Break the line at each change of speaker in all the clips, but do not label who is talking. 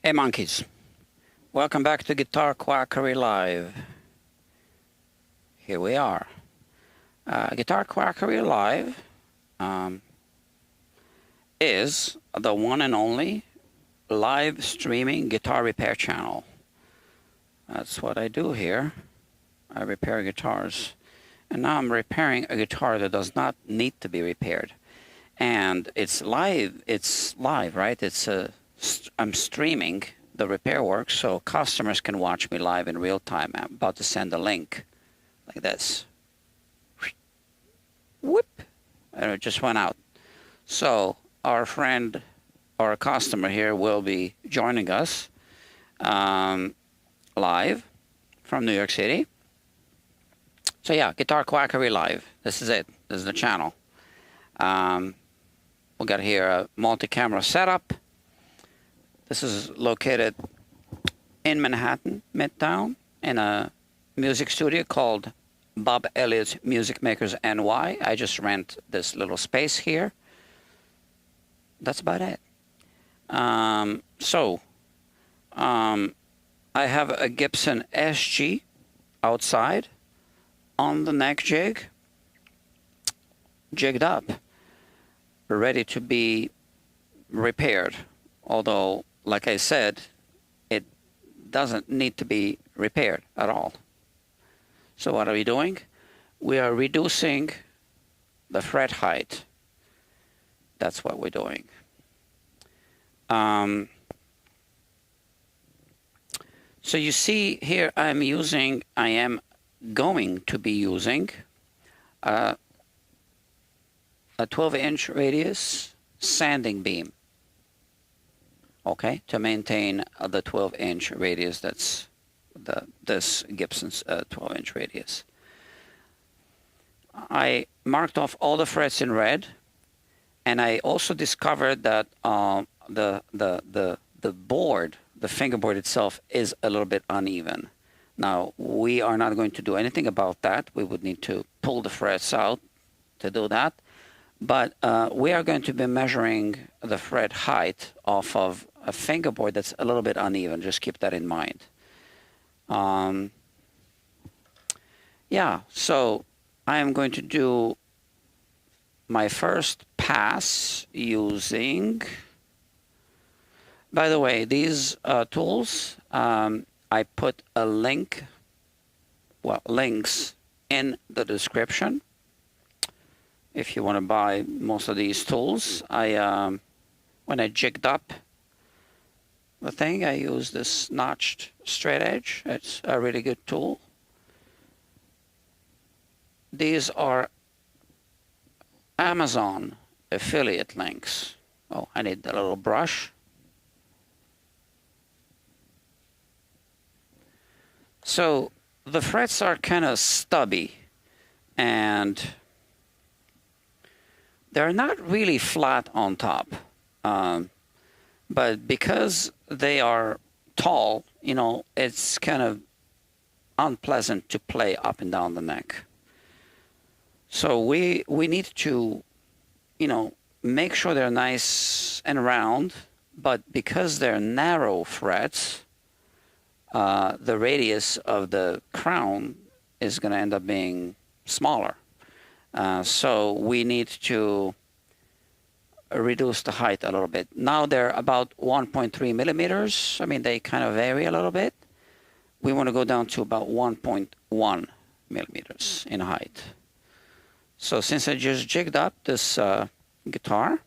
Hey monkeys, welcome back to Guitar Quackery Live. Here we are. Guitar Quackery Live is the one and only live streaming guitar repair channel. That's what I do here. I repair guitars. And now I'm repairing a guitar that does not need to be repaired. And it's live, right? I'm streaming the repair work so customers can watch me live in real time. I'm about to send a link like this. Whoop! And it just went out. So our friend, our customer here will be joining us live from New York City. So yeah, Guitar Quackery Live. This is it. This is the channel. We got here a multi-camera setup. This is located in Manhattan, Midtown, in a music studio called Bob Elliott's Music Makers NY. I just rent this little space here. That's about it. I have a Gibson SG outside on the neck jig, jigged up, ready to be repaired. Although, like I said, it doesn't need to be repaired at all. So what are we doing? We are reducing the fret height. That's what we're doing. So you see here I am going to be using a 12-inch radius sanding beam. Okay, to maintain the 12-inch radius, that's this Gibson's 12-inch radius. I marked off all the frets in red, and I also discovered that the board, the fingerboard itself, is a little bit uneven. Now, we are not going to do anything about that. We would need to pull the frets out to do that. But we are going to be measuring the fret height off of a fingerboard that's a little bit uneven. Just keep that in mind. Yeah, so I am going to do my first pass using, by the way, these tools, I put a link, links in the description. If you want to buy most of these tools, when I jigged up the thing, I use this notched straight edge. It's a really good tool. These are Amazon affiliate links. Oh, I need a little brush. So the frets are kind of stubby, and they're not really flat on top. But because they are tall, you know, it's kind of unpleasant to play up and down the neck. So we need to, you know, make sure they're nice and round, but because they're narrow frets, the radius of the crown is going to end up being smaller. So we need to reduce the height a little bit. Now they're about 1.3 millimeters. I mean, they kind of vary a little bit. We want to go down to about 1.1 millimeters in height. So since I just jigged up this guitar,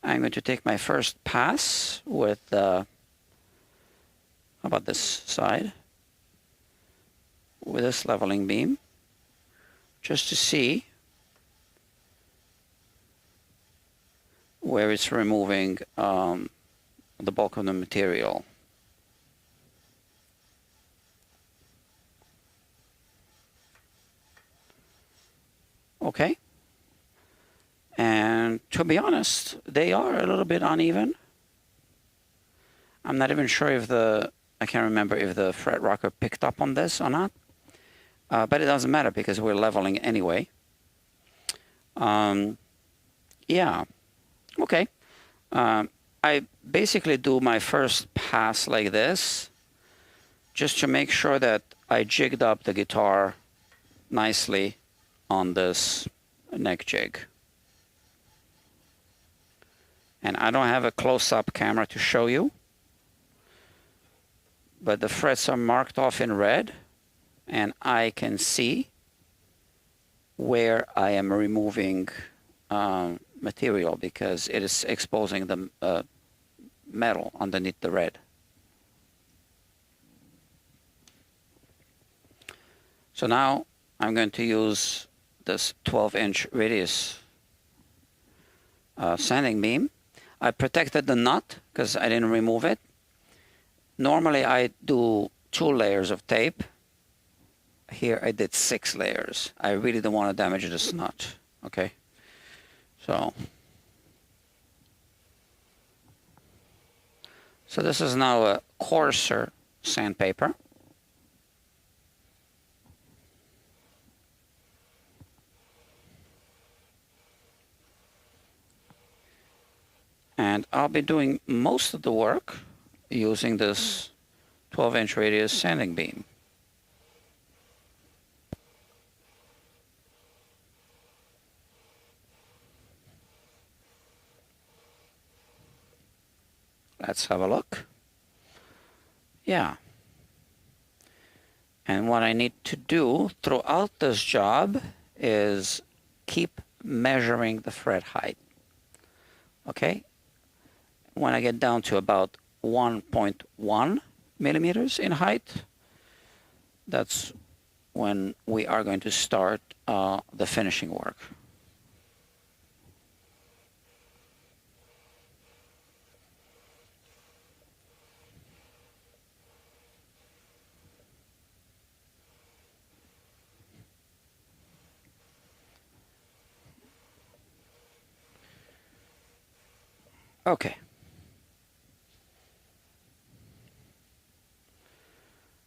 I'm going to take my first pass with, how about this side, with this leveling beam, just to see where it's removing the bulk of the material. Okay. And to be honest, they are a little bit uneven. I'm not even sure if I can't remember if the fret rocker picked up on this or not. But it doesn't matter because we're leveling anyway. Yeah. Okay. I basically do my first pass like this, just to make sure that I jigged up the guitar nicely on this neck jig. And I don't have a close-up camera to show you, but the frets are marked off in red, and I can see where I am removing material because it is exposing the metal underneath the red. So now I'm going to use this 12-inch radius sanding beam. I protected the nut because I didn't remove it. Normally I do 2 layers of tape. Here I did 6 layers. I really don't want to damage this nut. Okay, so this is now a coarser sandpaper. And I'll be doing most of the work using this 12-inch radius sanding beam. Let's have a look. Yeah. And what I need to do throughout this job is keep measuring the fret height. Okay? When I get down to about 1.1 millimeters in height, that's when we are going to start the finishing work. Okay.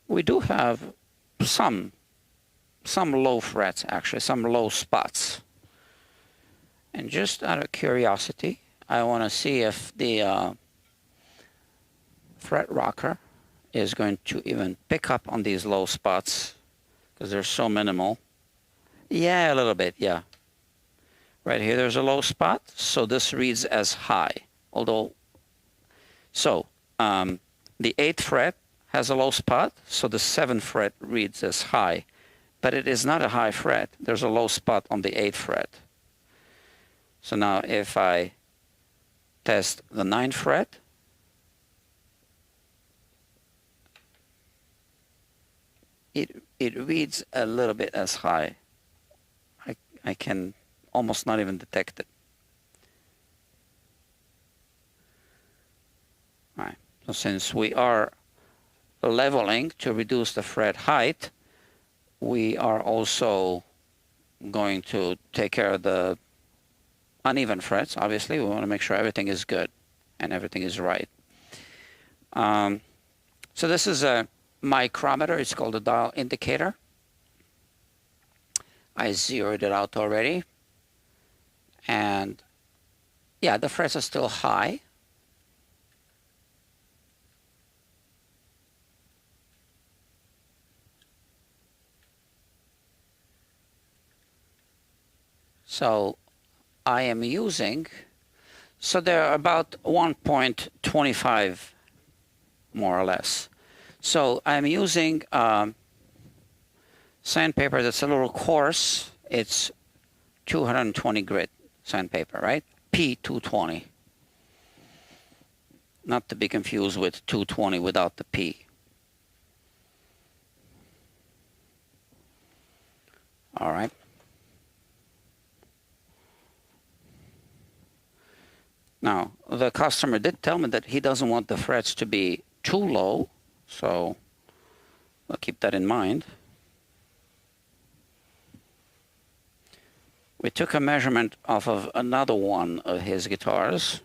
We do have some low frets, actually, some low spots. And just out of curiosity, I want to see if the fret rocker is going to even pick up on these low spots because they're so minimal. Yeah, a little bit, yeah. Right here, there's a low spot, so this reads as high. Although, so the 8th fret has a low spot, so the 7th fret reads as high. But it is not a high fret. There's a low spot on the 8th fret. So now if I test the 9th fret, it reads a little bit as high. I can almost not even detect it. All right. So since we are leveling to reduce the fret height, we are also going to take care of the uneven frets. Obviously, we want to make sure everything is good and everything is right. So this is a micrometer. It's called a dial indicator. I zeroed it out already. And yeah, the frets are still high. So I am using, so they're about 1.25 more or less. So I'm using sandpaper that's a little coarse. It's 220 grit sandpaper, right? P220. Not to be confused with 220 without the P. All right. Now, the customer did tell me that he doesn't want the frets to be too low, so I'll keep that in mind. We took a measurement off of another one of his guitars,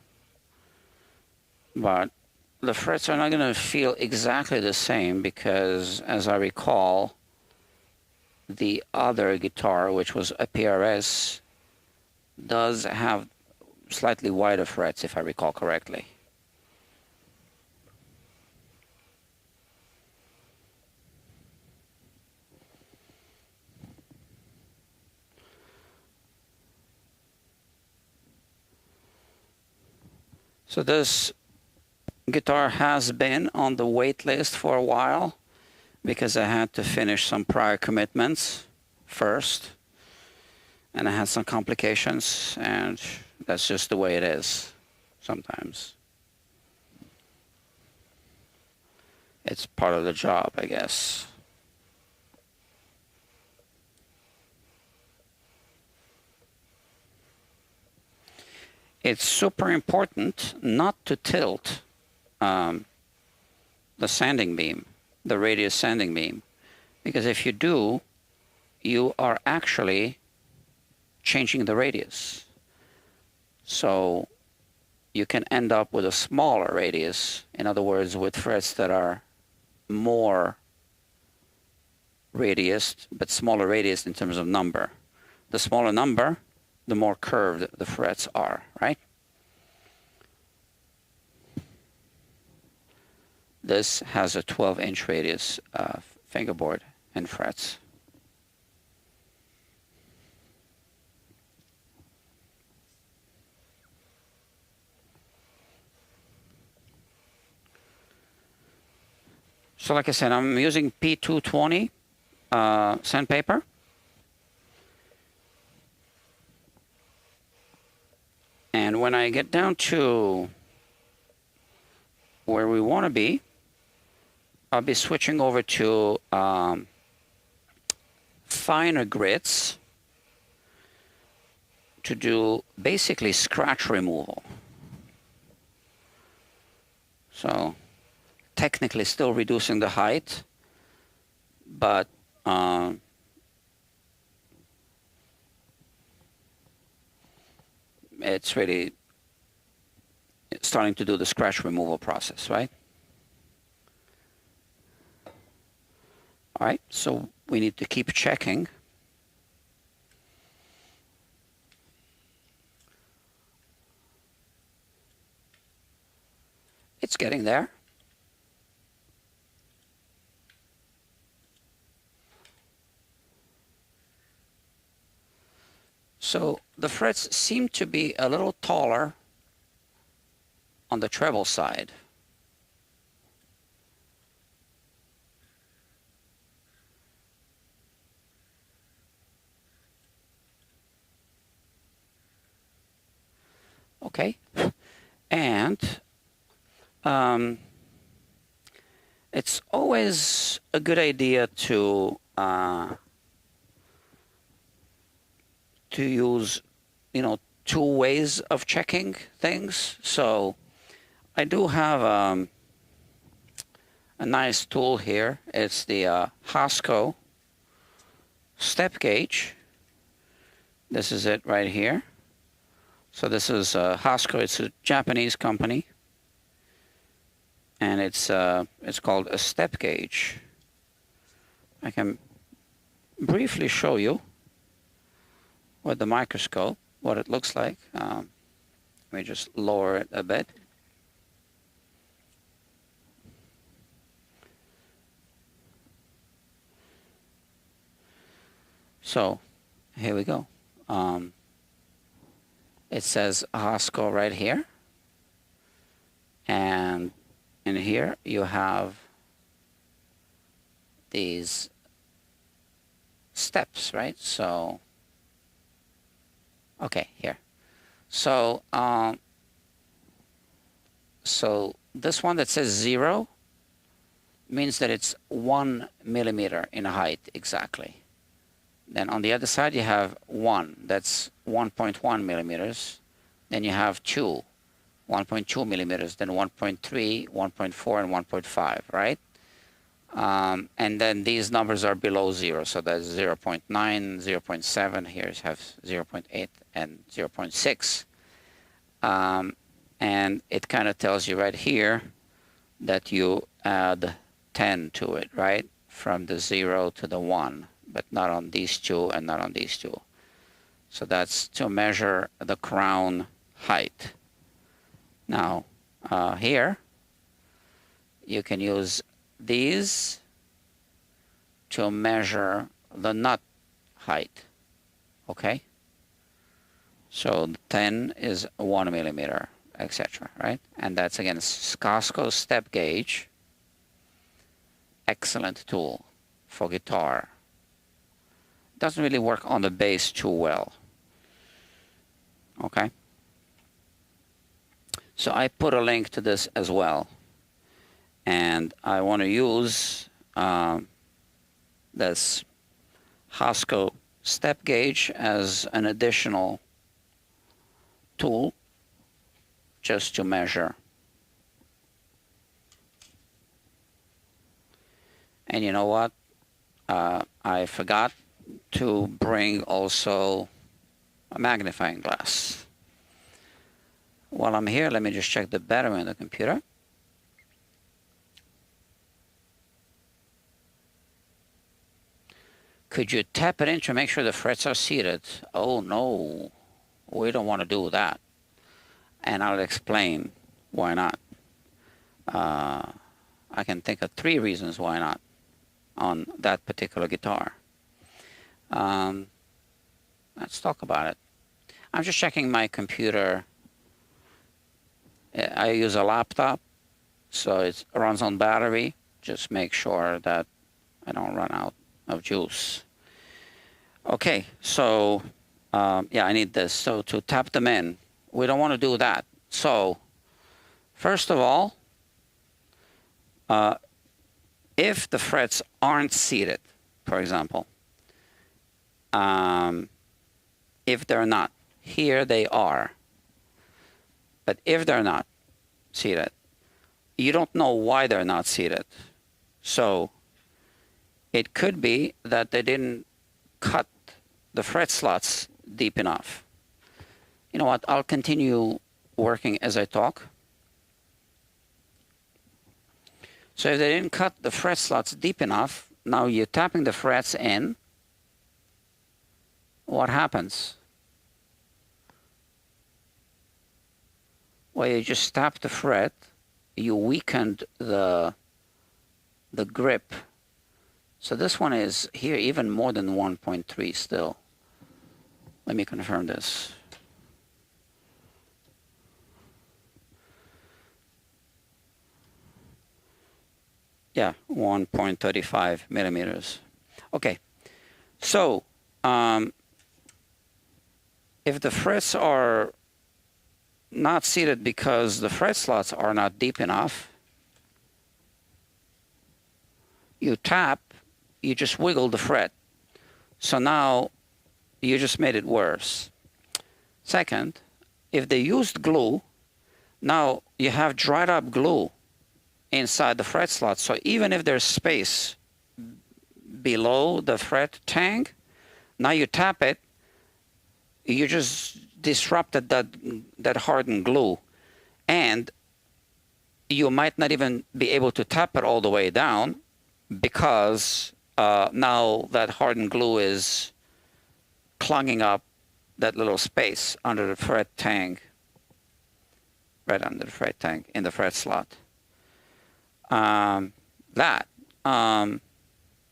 but the frets are not going to feel exactly the same because, as I recall, the other guitar, which was a PRS, does have slightly wider frets, if I recall correctly. So this guitar has been on the wait list for a while because I had to finish some prior commitments first, and I had some complications, and that's just the way it is sometimes. It's part of the job, I guess. It's super important not to tilt the sanding beam, the radius sanding beam, because if you do, you are actually changing the radius. So you can end up with a smaller radius, in other words, with frets that are more radius, but smaller radius in terms of number. The smaller number, the more curved the frets are, right? This has a 12-inch radius fingerboard and frets. So like I said, I'm using P220 sandpaper. And when I get down to where we want to be, I'll be switching over to finer grits to do basically scratch removal. So technically still reducing the height, but it's really starting to do the scratch removal process, right? All right, so we need to keep checking. It's getting there. So the frets seem to be a little taller on the treble side. Okay, and it's always a good idea to use, two ways of checking things. So I do have a nice tool here. It's the Hasco step gauge. This is it right here. So this is Hasco. It's a Japanese company, and it's called a step gauge. I can briefly show you with the microscope what it looks like. Let me just lower it a bit. So here we go. It says Hasco right here, and in here you have these steps, right? So okay, here. So so this one that says 0 means that it's 1 millimeter in height exactly. Then on the other side you have 1, that's 1.1 millimeters. Then you have 2, 1.2 millimeters, then 1.3, 1.4, and 1.5, right? And then these numbers are below 0, so that's 0.9, 0.7, here you have 0.8 and 0.6. And it kind of tells you right here that you add 10 to it, right? From the 0 to the 1, but not on these two and not on these two. So that's to measure the crown height. Now, here, you can use these to measure the nut height, okay? So 10 is 1 millimeter, etc. Right? And that's again Costco step gauge. Excellent tool for guitar. Doesn't really work on the bass too well. Okay. So I put a link to this as well. And I want to use this Costco step gauge as an additional tool just to measure. And you know what? I forgot to bring also a magnifying glass. While I'm here, let me just check the battery on the computer. Could you tap it in to make sure the frets are seated? Oh no, we don't want to do that. And I'll explain why not. I can think of 3 reasons why not on that particular guitar. Let's talk about it. I'm just checking my computer. I use a laptop, so it runs on battery. Just make sure that I don't run out of juice. Okay, so yeah, I need this. So to tap them in, we don't want to do that. So first of all, if the frets aren't seated, for example, if they're not, here they are. But if they're not seated, you don't know why they're not seated. So it could be that they didn't cut the fret slots deep enough. You know what? I'll continue working as I talk. So if they didn't cut the fret slots deep enough, now you're tapping the frets in. What happens? Well, you just tap the fret, you weakened the grip. So this one is here even more than 1.3 still. Let me confirm this. Yeah, 1.35 millimeters. Okay, so if the frets are not seated because the fret slots are not deep enough, you tap, you just wiggle the fret. So now you just made it worse. Second, if they used glue, now you have dried up glue inside the fret slot. So even if there's space below the fret tang, now you tap it, you just disrupted that hardened glue, and you might not even be able to tap it all the way down because now that hardened glue is clogging up that little space under the fret tang, right under the fret tang in the fret slot.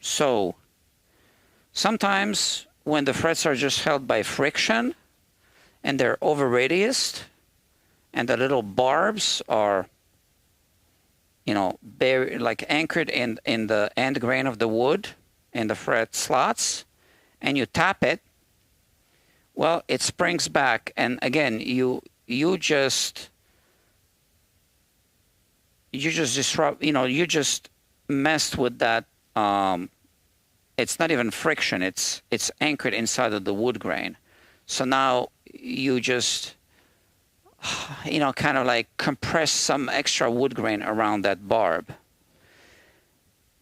So sometimes when the frets are just held by friction and they're over radiused and the little barbs are, you know, buried, like anchored in the end grain of the wood in the fret slots, and you tap it, well, it springs back, and again you just disrupt, you know, you just messed with that. It's not even friction, it's anchored inside of the wood grain. So now you just, you know, kind of like compress some extra wood grain around that barb.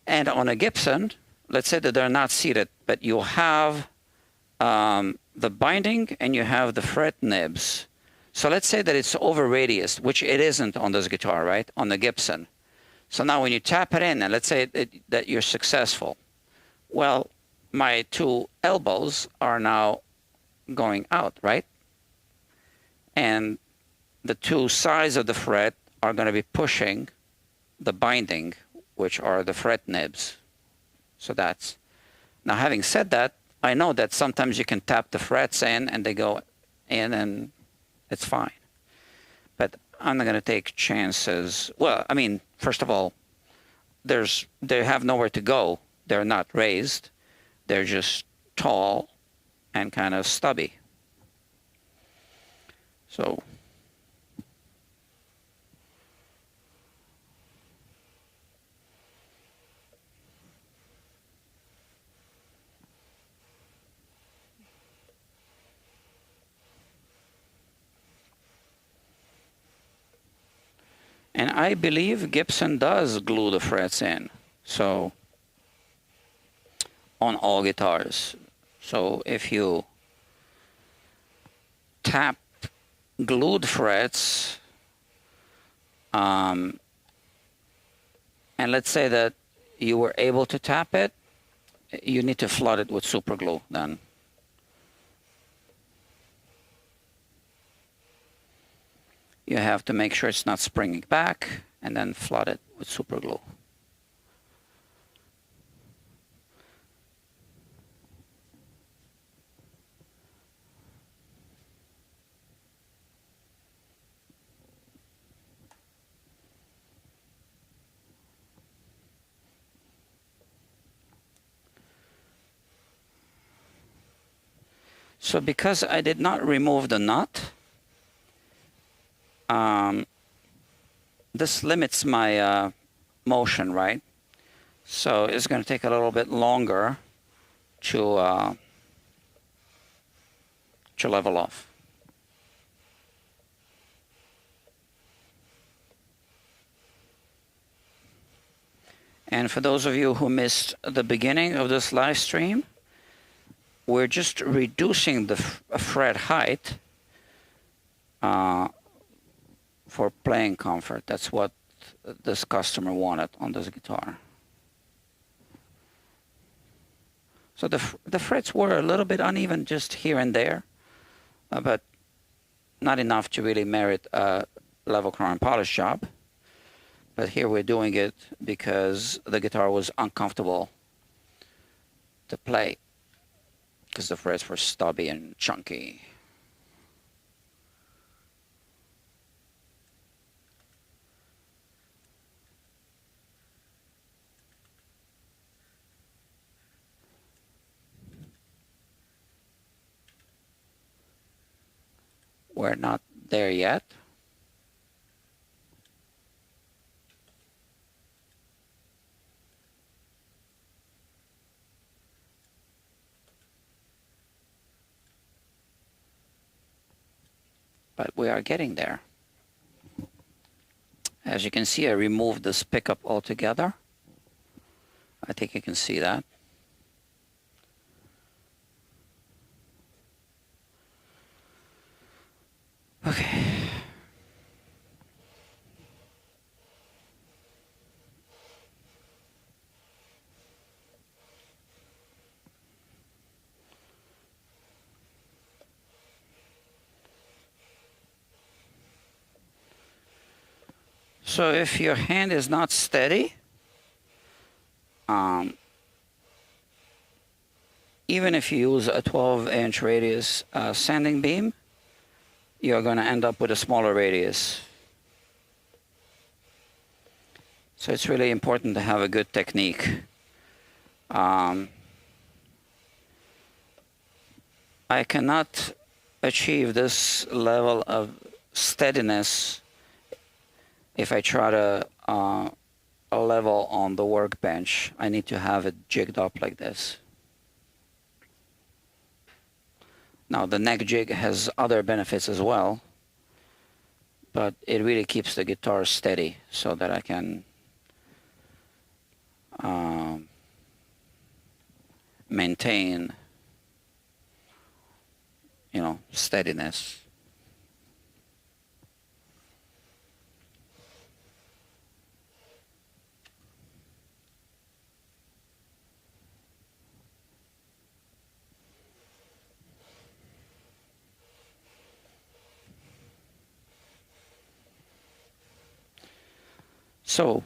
And on a Gibson, let's say that they're not seated, but you have the binding and you have the fret nibs. So let's say that it's over radius, which it isn't on this guitar, right? On the Gibson. So now when you tap it in, and let's say that you're successful, well, my 2 elbows are now going out, right? And the 2 sides of the fret are going to be pushing the binding, which are the fret nibs. So that's, now having said that, I know that sometimes you can tap the frets in and they go in and it's fine. But I'm not going to take chances. Well, I mean, first of all, they have nowhere to go. They're not raised. They're just tall and kind of stubby. So and I believe Gibson does glue the frets in. So on all guitars. So if you tap glued frets, and let's say that you were able to tap it, you need to flood it with super glue then. You have to make sure it's not springing back and then flood it with super glue. So because I did not remove the nut, this limits my motion, right? So it's going to take a little bit longer to level off. And for those of you who missed the beginning of this live stream, we're just reducing the fret height for playing comfort. That's what this customer wanted on this guitar. So the frets were a little bit uneven just here and there, but not enough to really merit a level crown polish job. But here we're doing it because the guitar was uncomfortable to play, because the frets were stubby and chunky. We're not there yet. But we are getting there. As you can see, I removed this pickup altogether. I think you can see that. Okay. So if your hand is not steady, even if you use a 12-inch radius sanding beam, you're going to end up with a smaller radius. So it's really important to have a good technique. I cannot achieve this level of steadiness if I try to level on the workbench. I need to have it jigged up like this. Now the neck jig has other benefits as well, but it really keeps the guitar steady so that I can maintain, you know, steadiness. So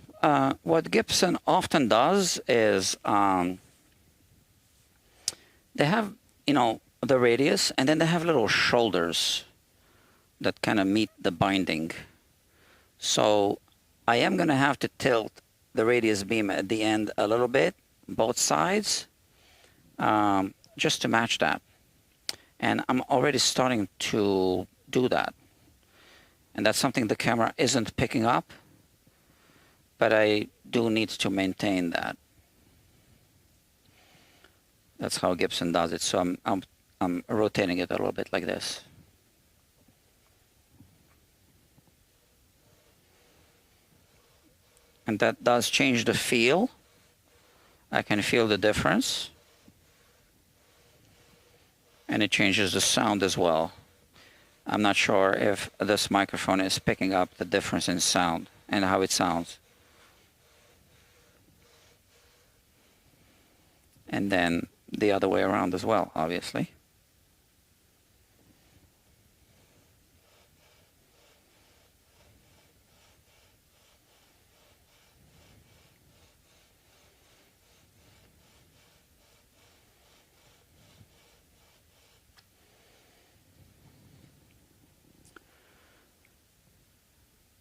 what Gibson often does is they have, you know, the radius, and then they have little shoulders that kind of meet the binding. So I am going to have to tilt the radius beam at the end a little bit, both sides, just to match that. And I'm already starting to do that. And that's something the camera isn't picking up, but I do need to maintain that. That's how Gibson does it. So I'm rotating it a little bit like this. And that does change the feel. I can feel the difference. And it changes the sound as well. I'm not sure if this microphone is picking up the difference in sound and how it sounds. And then the other way around as well, obviously.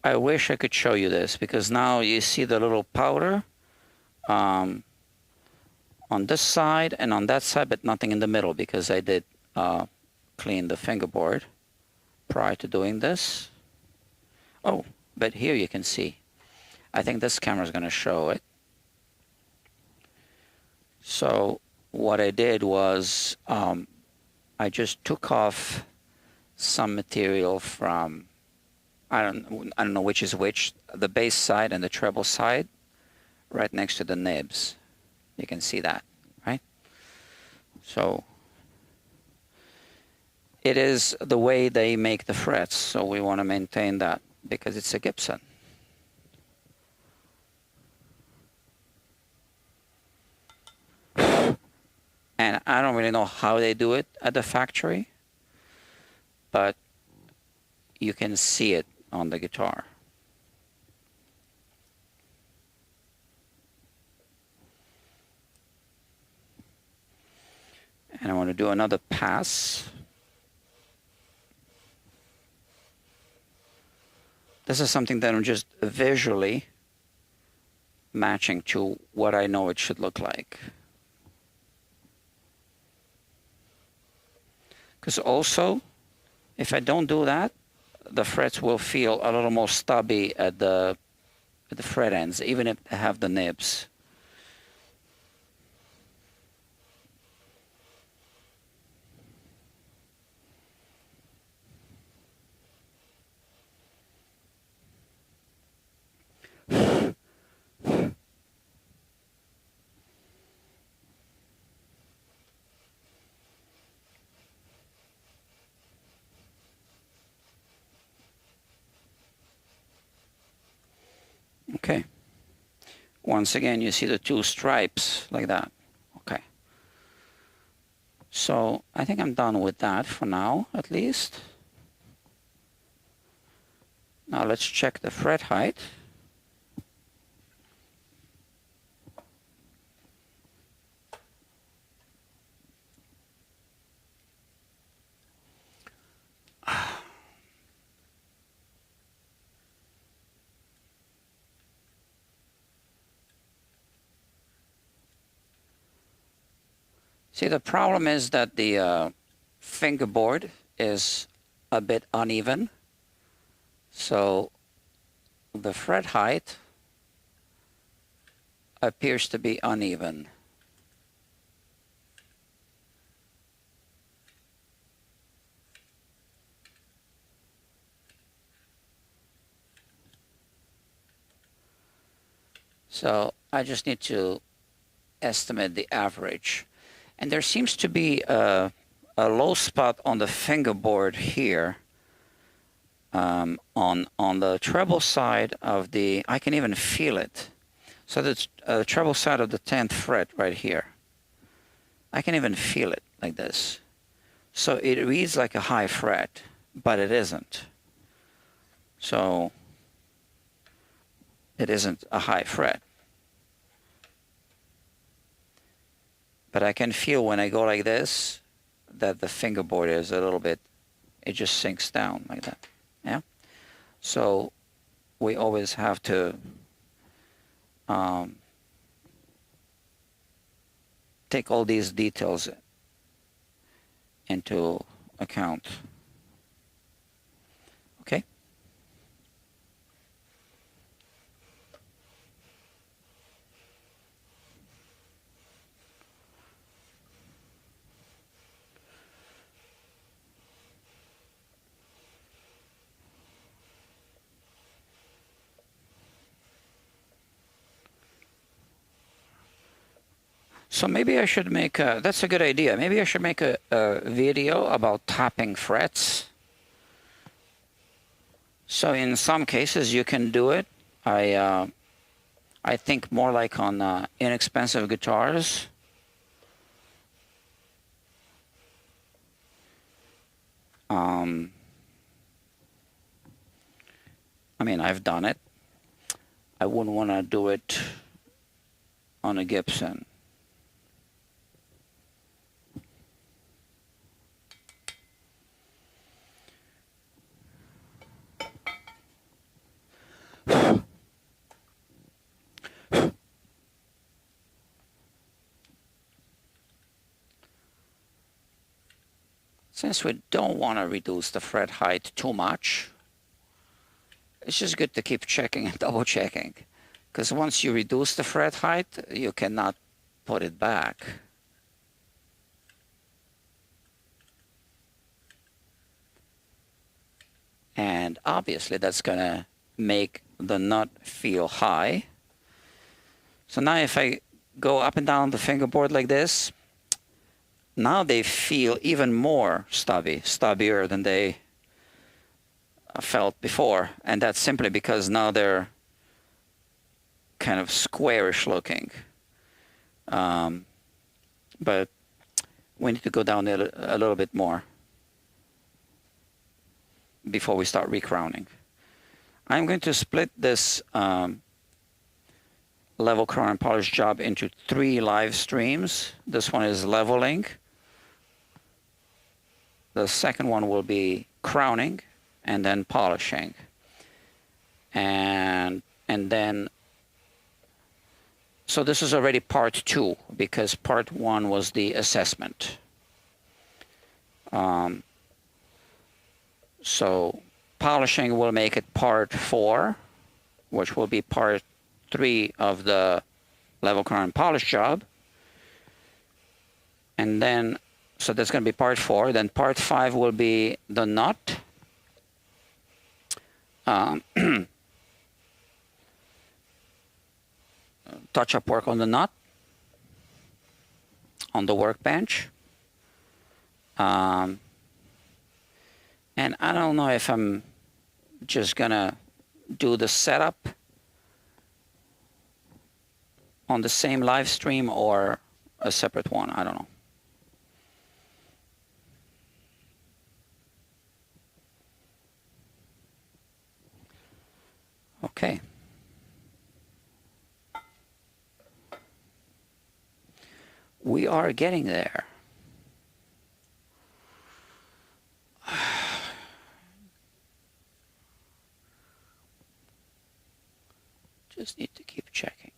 I wish I could show you this, because now you see the little powder on this side and on that side, but nothing in the middle, because I did clean the fingerboard prior to doing this. Oh, but here you can see. I think this camera is going to show it. So what I did was I just took off some material from, I don't know which is which, the bass side and the treble side, right next to the nibs. You can see that, right? So it is the way they make the frets, so we want to maintain that because it's a Gibson. And I don't really know how they do it at the factory, but you can see it on the guitar. And I want to do another pass. This is something that I'm just visually matching to what I know it should look like. Because also, if I don't do that, the frets will feel a little more stubby at the fret ends, even if they have the nibs. Okay. Once again, you see the two stripes like that. Okay. So I think I'm done with that for now, at least. Now let's check the fret height. See, the problem is that the fingerboard is a bit uneven. So the fret height appears to be uneven. So I just need to estimate the average. And there seems to be a low spot on the fingerboard here. On the treble side of the, I can even feel it. So the treble side of the 10th fret right here. I can even feel it like this. So it reads like a high fret, but it isn't. So it isn't a high fret. But I can feel when I go like this that the fingerboard is a little bit, it just sinks down like that. Yeah. So we always have to take all these details into account. Okay? So maybe I should make a, that's a good idea. Maybe I should make a video about tapping frets. So in some cases you can do it. I think more like on inexpensive guitars. I mean, I've done it. I wouldn't want to do it on a Gibson. Since we don't want to reduce the fret height too much, it's just good to keep checking and double checking. Because once you reduce the fret height, you cannot put it back. And obviously that's going to make the nut feel high. So now if I go up and down the fingerboard like this, now they feel even more stubbier than they felt before. And that's simply because now they're kind of squarish looking. But we need to go down a little bit more before we start recrowning. I'm going to split this level crown and polish job into 3 live streams. This one is leveling. The second one will be crowning and then polishing. And then, so this is already part 2 because part 1 was the assessment. So polishing will make it part 4, which will be part 3 of the level crown and polish job. And then, so that's going to be part 4. Then part 5 will be the nut. Touch-up work on the nut, on the workbench. And I don't know if I'm just going to do the setup on the same live stream or a separate one. I don't know. Okay. We are getting there. Just need to keep checking.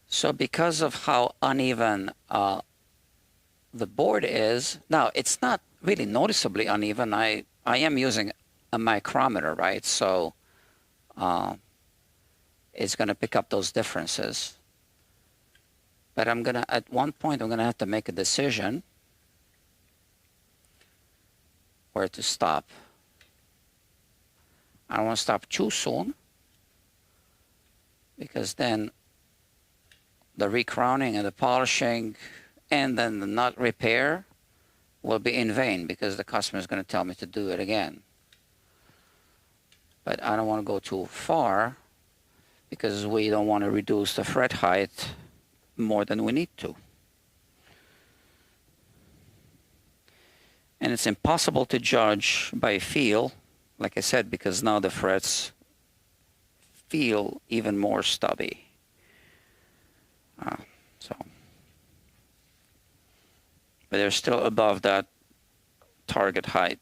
So because of how uneven the board is, now it's not really noticeably uneven. I am using a micrometer, right? So it's going to pick up those differences. But I'm going to, at one point, I'm going to have to make a decision where to stop. I don't want to stop too soon because then the recrowning and the polishing and then the nut repair will be in vain because the customer is going to tell me to do it again. But I don't want to go too far because we don't want to reduce the fret height more than we need to. And it's impossible to judge by feel, like I said, because now the frets feel even more stubby. So but they're still above that target height.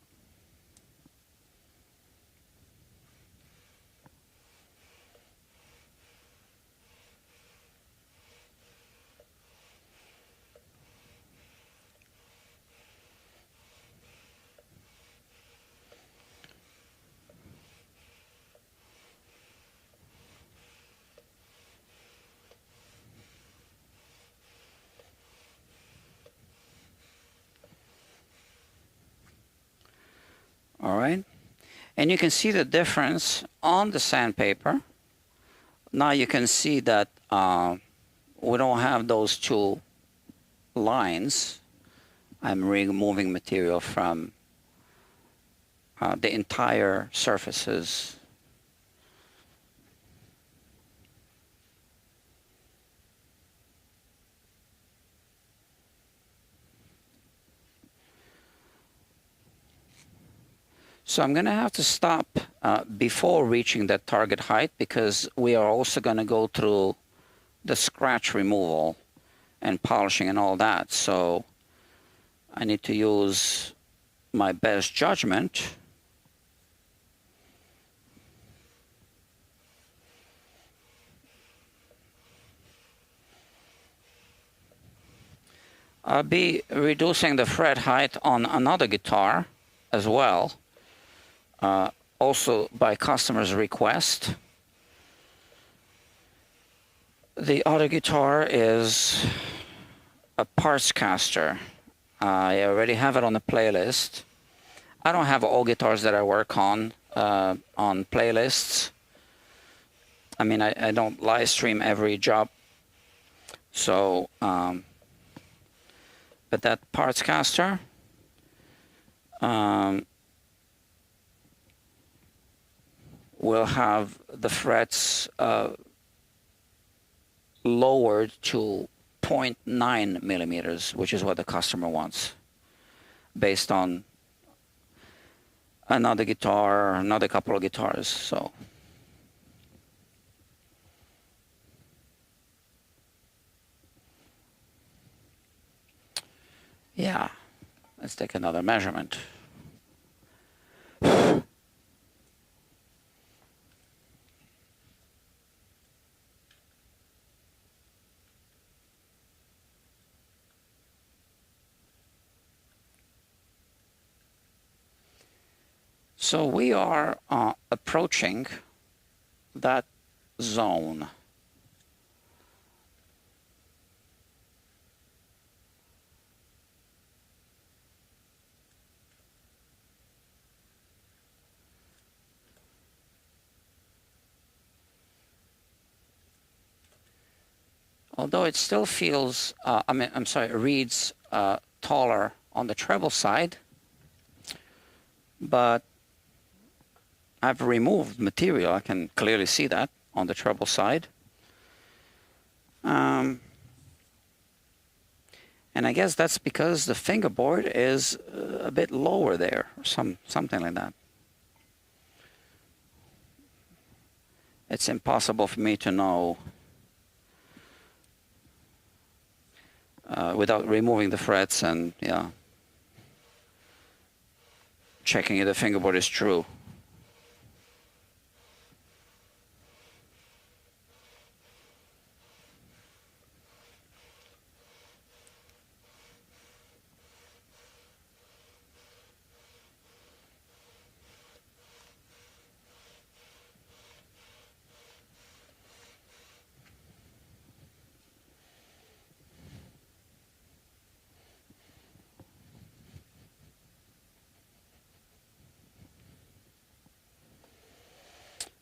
All right, and you can see the difference on the sandpaper. Now you can see that we don't have those two lines. I'm removing material from the entire surfaces. So I'm going to have to stop before reaching that target height, because we are also going to go through the scratch removal and polishing and all that. So I need to use my best judgment. I'll be reducing the fret height on another guitar as well, also by customer's request. The other guitar is a parts caster. I already have it on the playlist. I don't have all guitars that I work on playlists. I mean, I don't live stream every job. So, but that parts caster, will have the frets lowered to 0.9 millimeters, which is what the customer wants, based on another guitar, another couple of guitars. So yeah, let's take another measurement. So we are approaching that zone. Although it still feels, it reads taller on the treble side, but I've removed material. I can clearly see that on the treble side. And I guess that's because the fingerboard is a bit lower there, or something like that. It's impossible for me to know without removing the frets and checking if the fingerboard is true.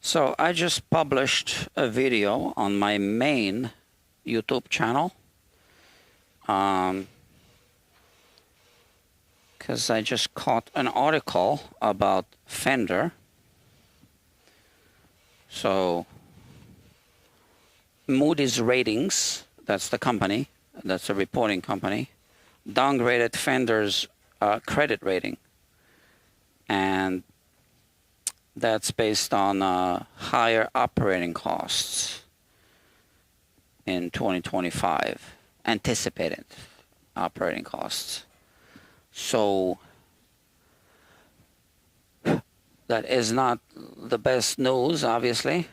So I just published a video on my main YouTube channel, because I just caught an article about Fender. So Moody's Ratings, that's the company, that's a reporting company, downgraded Fender's credit rating. And that's based on higher operating costs in 2025, anticipated operating costs. So that is not the best news, obviously.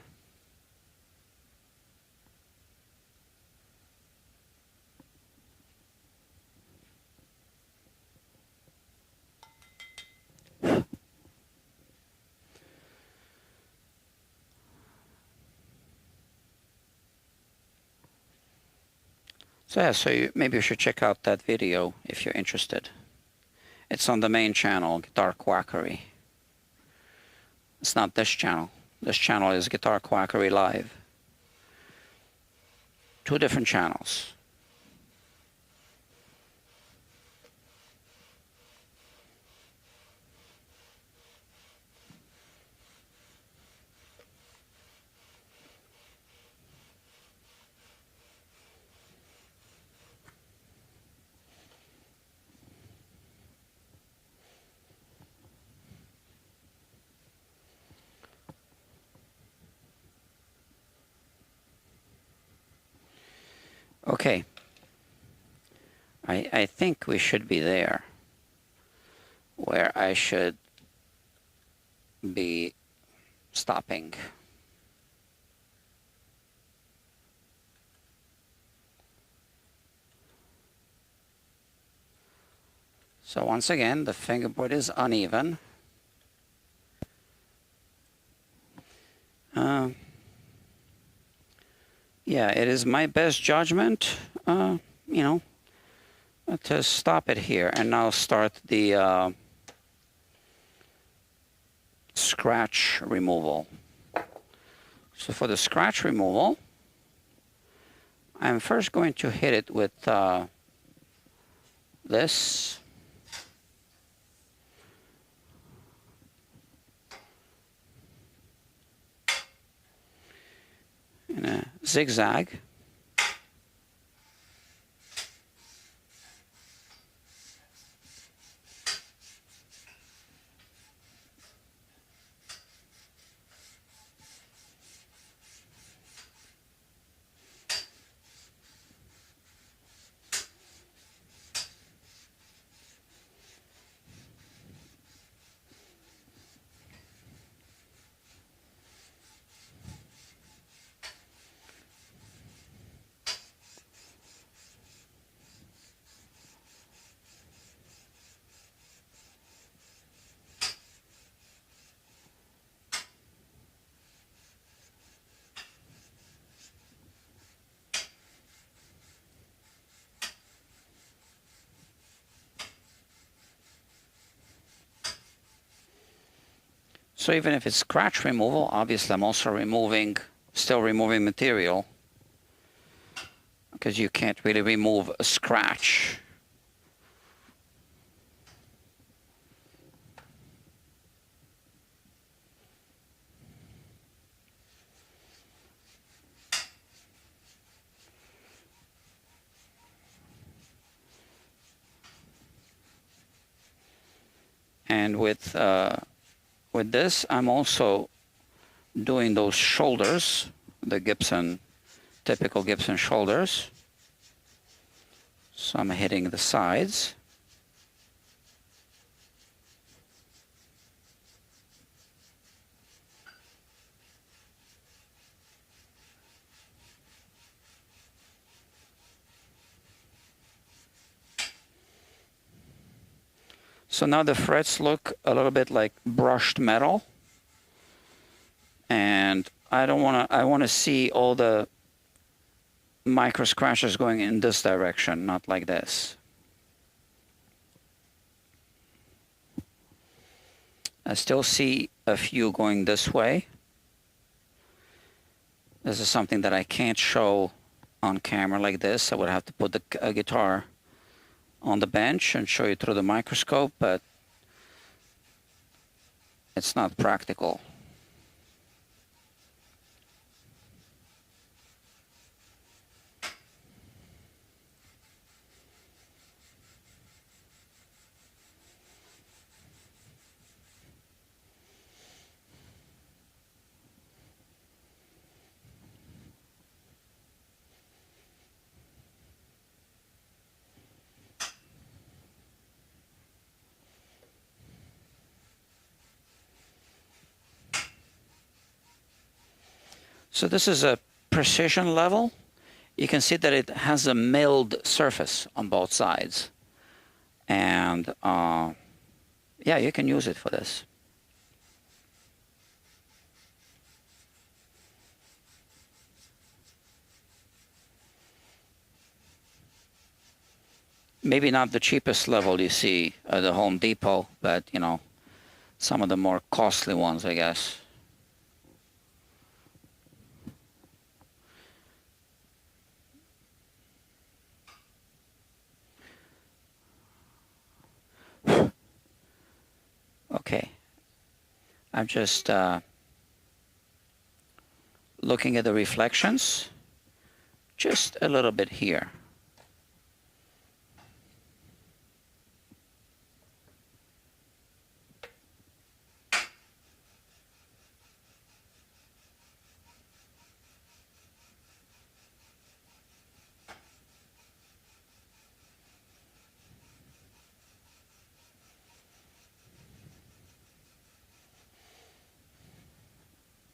So yeah, maybe you should check out that video if you're interested. It's on the main channel, Guitar Quackery. It's not this channel. This channel is Guitar Quackery Live. Two different channels. Okay. I think we should be there, where I should be stopping. So once again, the fingerboard is uneven. Yeah, it is my best judgment, you know, to stop it here and now start the scratch removal. So for the scratch removal, I'm first going to hit it with this. In a zigzag. So even if it's scratch removal, obviously I'm also still removing material, because you can't really remove a scratch. And with this, I'm also doing those shoulders, the typical Gibson shoulders. So I'm hitting the sides. So now the frets look a little bit like brushed metal. And I want to see all the micro scratches going in this direction, not like this. I still see a few going this way. This is something that I can't show on camera like this. I would have to put the guitar on the bench and show you through the microscope, but it's not practical. So this is a precision level. You can see that it has a milled surface on both sides. And yeah, you can use it for this. Maybe not the cheapest level you see at the Home Depot, but you know, some of the more costly ones, I guess. Okay, I'm just looking at the reflections, just a little bit here.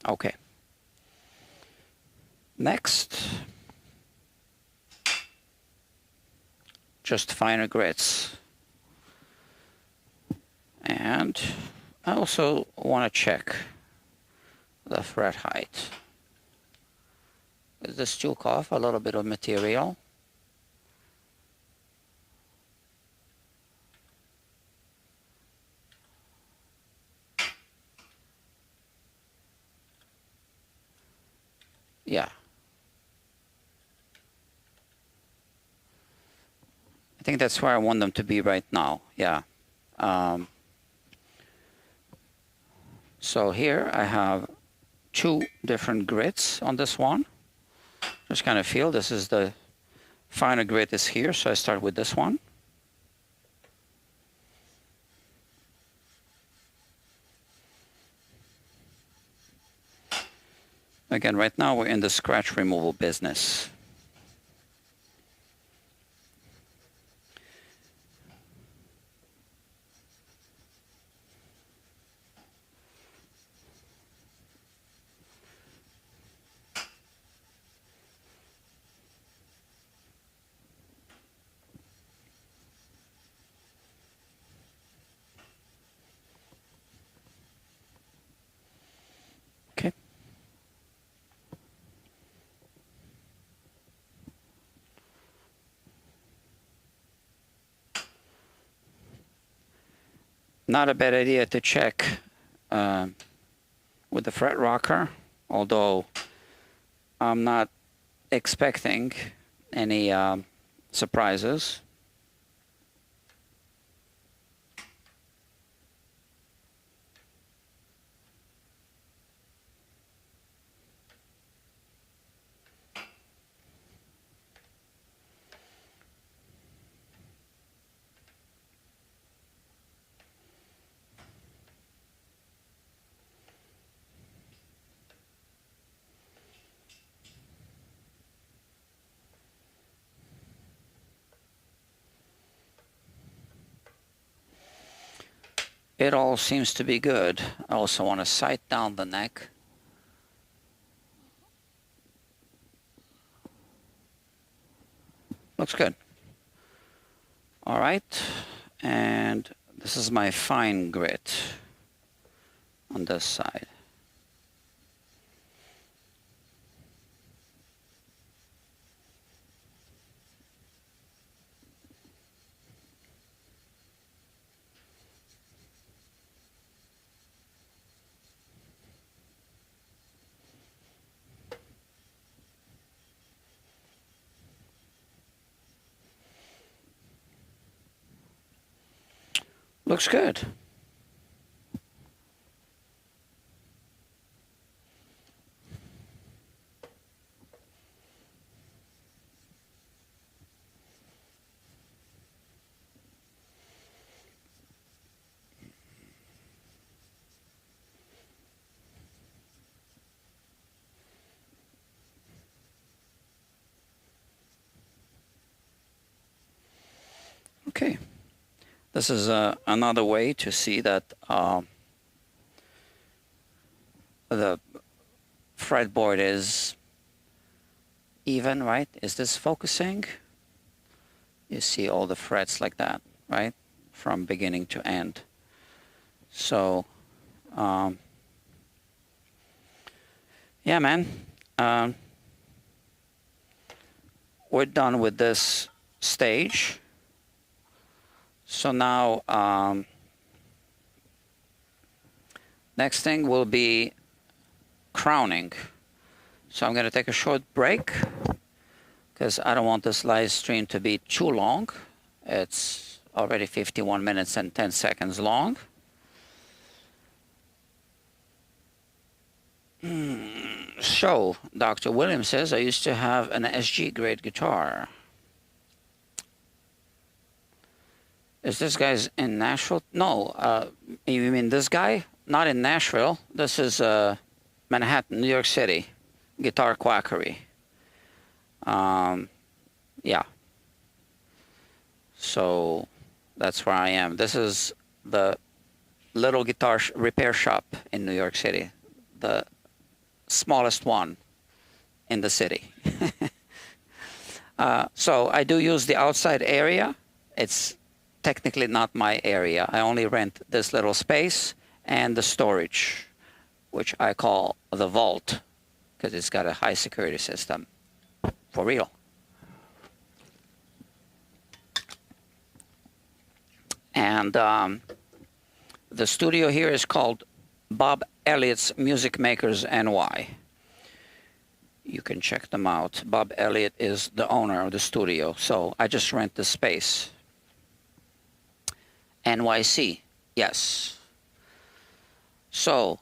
Okay. Next, just finer grits. And I also want to check the fret height. This took off a little bit of material. Yeah. I think that's where I want them to be right now. Yeah. So here I have two different grits on this one. Just kind of feel this is the finer grit is here, so I start with this one. Again, right now we're in the scratch removal business. Okay. Not a bad idea to check with the fret rocker, although I'm not expecting any surprises. It all seems to be good. I also want to sight down the neck. Looks good. All right, and this is my fine grit on this side. Looks good. Okay. This is another way to see that the fretboard is even, right? Is this focusing? You see all the frets like that, right? From beginning to end. So, yeah, man. We're done with this stage. So now, next thing will be crowning. So I'm going to take a short break because I don't want this live stream to be too long. It's already 51 minutes and 10 seconds long. So, Dr. Williams says, I used to have an SG grade guitar. Is this guy's in Nashville? No, you mean this guy? Not in Nashville. This is Manhattan, New York City. Guitar Quackery. Yeah. So that's where I am. This is the little guitar repair shop in New York City. The smallest one in the city. So I do use the outside area. It's technically not my area. I only rent this little space and the storage, which I call the vault, because it's got a high security system. For real. And the studio here is called Bob Elliott's Music Makers NY. You can check them out. Bob Elliott is the owner of the studio, so I just rent the space. NYC, yes. So,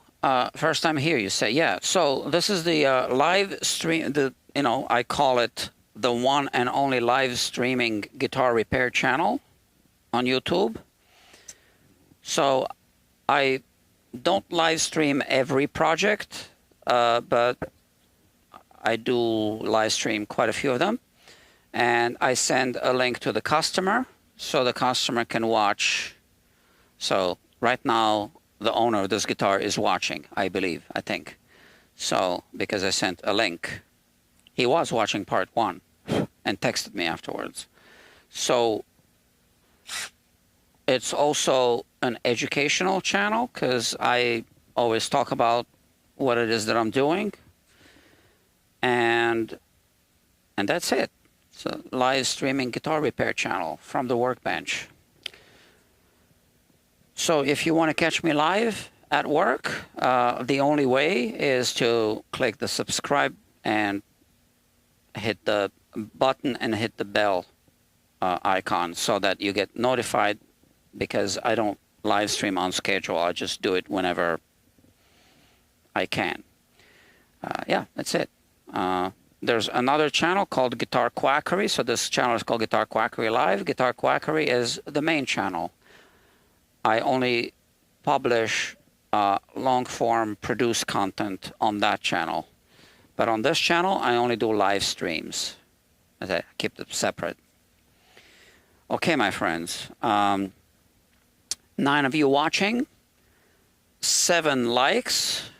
first time here, you say, yeah. So this is the live stream, I call it the one and only live streaming guitar repair channel on YouTube. So I don't live stream every project, but I do live stream quite a few of them. And I send a link to the customer so the customer can watch. So right now, the owner of this guitar is watching, I think. So, because I sent a link. He was watching part 1 and texted me afterwards. So it's also an educational channel because I always talk about what it is that I'm doing. And that's it. It's a live streaming guitar repair channel from the workbench. So if you want to catch me live at work, the only way is to click the subscribe and hit the button and hit the bell icon so that you get notified, because I don't live stream on schedule. I just do it whenever I can. Yeah, that's it. There's another channel called Guitar Quackery. So this channel is called Guitar Quackery Live. Guitar Quackery is the main channel. I only publish long-form produced content on that channel. But on this channel, I only do live streams. I keep them separate. Okay, my friends. 9 of you watching. 7 likes.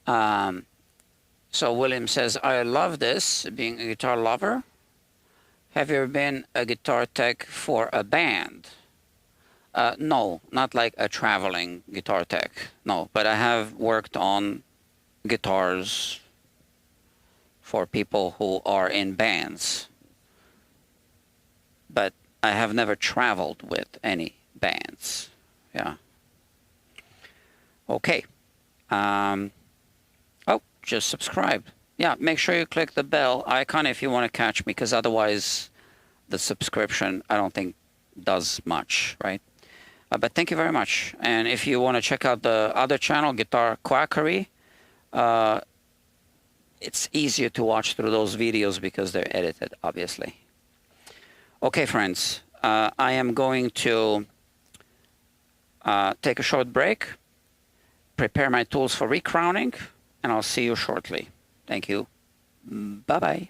So William says, I love this, being a guitar lover. Have you ever been a guitar tech for a band? No, not like a traveling guitar tech. No, but I have worked on guitars for people who are in bands. But I have never traveled with any bands. Yeah. Okay. Oh, just subscribe. Yeah, make sure you click the bell icon if you want to catch me, because otherwise the subscription, I don't think, does much, right? But thank you very much. And if you want to check out the other channel, Guitar Quackery, it's easier to watch through those videos because they're edited, obviously. Okay, friends, I am going to take a short break, prepare my tools for recrowning, and I'll see you shortly. Thank you. Bye-bye.